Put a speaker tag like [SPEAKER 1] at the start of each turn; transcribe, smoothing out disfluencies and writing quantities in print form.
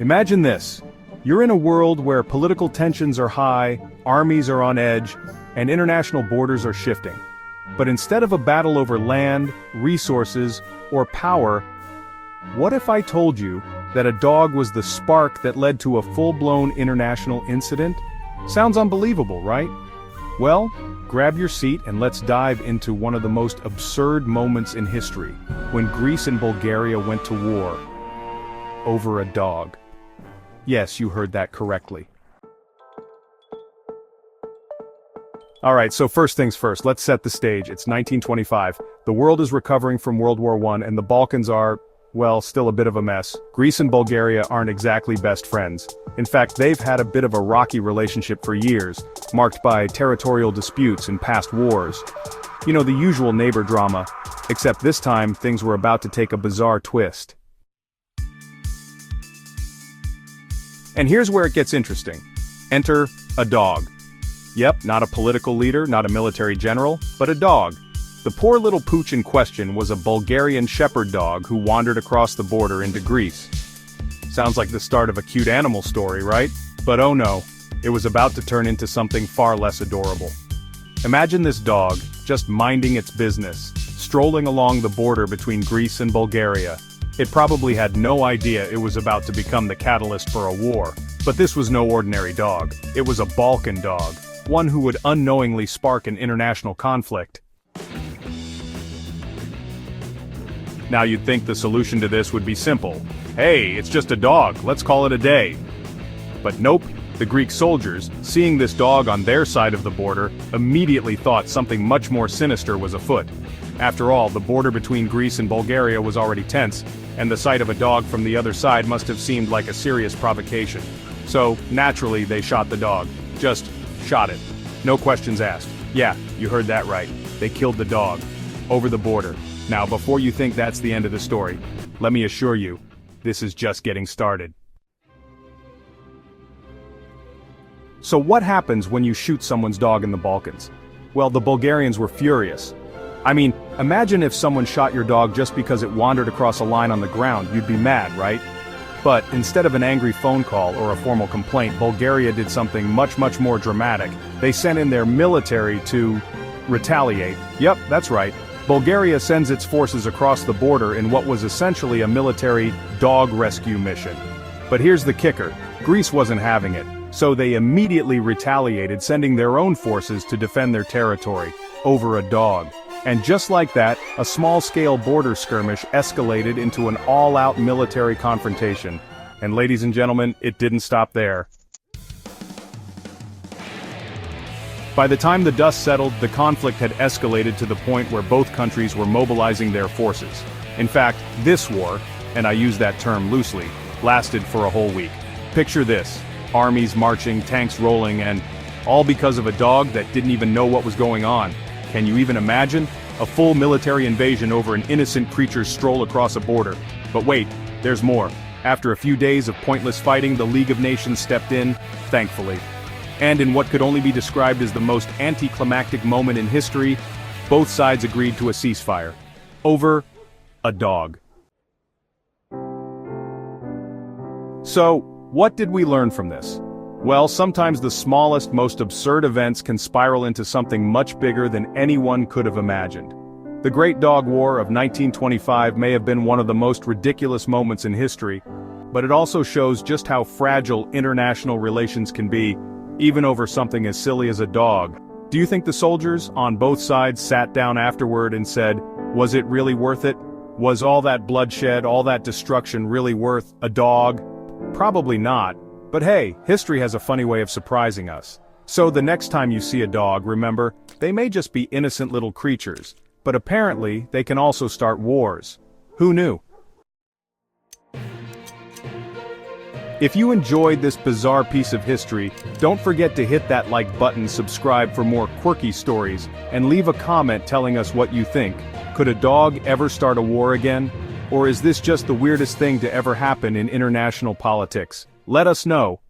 [SPEAKER 1] Imagine this. You're in a world where political tensions are high, armies are on edge, and international borders are shifting. But instead of a battle over land, resources, or power, what if I told you that a dog was the spark that led to a full-blown international incident? Sounds unbelievable, right? Well, grab your seat and let's dive into one of the most absurd moments in history, when Greece and Bulgaria went to war over a dog. Yes, you heard that correctly. Alright, so first things first, let's set the stage. It's 1925. The world is recovering from World War I, and the Balkans are, well, still a bit of a mess. Greece and Bulgaria aren't exactly best friends. In fact, they've had a bit of a rocky relationship for years, marked by territorial disputes and past wars. You know, the usual neighbor drama, except this time things were about to take a bizarre twist. And here's where it gets interesting. Enter a dog. Yep, not a political leader, not a military general, but a dog. The poor little pooch in question was a Bulgarian shepherd dog who wandered across the border into Greece. Sounds like the start of a cute animal story, right? But oh no, it was about to turn into something far less adorable. Imagine this dog, just minding its business, strolling along the border between Greece and Bulgaria. It probably had no idea it was about to become the catalyst for a war. But this was no ordinary dog. It was a Balkan dog, one who would unknowingly spark an international conflict. Now you'd think the solution to this would be simple. Hey, it's just a dog, let's call it a day. But nope, the Greek soldiers, seeing this dog on their side of the border, immediately thought something much more sinister was afoot. After all, the border between Greece and Bulgaria was already tense, and the sight of a dog from the other side must have seemed like a serious provocation. So, naturally, they shot the dog. Just shot it. No questions asked. Yeah, you heard that right. They killed the dog. Over the border. Now, before you think that's the end of the story, let me assure you, this is just getting started. So what happens when you shoot someone's dog in the Balkans? Well, the Bulgarians were furious. I mean, imagine if someone shot your dog just because it wandered across a line on the ground, you'd be mad, right? But instead of an angry phone call or a formal complaint, Bulgaria did something much more dramatic. They sent in their military to retaliate. Yep, that's right. Bulgaria sends its forces across the border in what was essentially a military dog rescue mission. But here's the kicker. Greece wasn't having it, so they immediately retaliated, sending their own forces to defend their territory over a dog. And just like that, a small-scale border skirmish escalated into an all-out military confrontation. And ladies and gentlemen, it didn't stop there. By the time the dust settled, the conflict had escalated to the point where both countries were mobilizing their forces. In fact, this war, and I use that term loosely, lasted for a whole week. Picture this: armies marching, tanks rolling, and all because of a dog that didn't even know what was going on. Can you even imagine? A full military invasion over an innocent creature's stroll across a border. But wait, there's more. After a few days of pointless fighting, the League of Nations stepped in, thankfully. And in what could only be described as the most anticlimactic moment in history, both sides agreed to a ceasefire. Over a dog. So, what did we learn from this? Well, sometimes the smallest, most absurd events can spiral into something much bigger than anyone could have imagined. The Great Dog War of 1925 may have been one of the most ridiculous moments in history, but it also shows just how fragile international relations can be, even over something as silly as a dog. Do you think the soldiers, on both sides, sat down afterward and said, was it really worth it? Was all that bloodshed, all that destruction really worth a dog? Probably not. But hey, history has a funny way of surprising us. So the next time you see a dog, remember, they may just be innocent little creatures, but apparently they can also start wars. Who knew? If you enjoyed this bizarre piece of history, don't forget to hit that like button, subscribe for more quirky stories, and leave a comment telling us what you think. Could a dog ever start a war again? Or is this just the weirdest thing to ever happen in international politics? Let us know.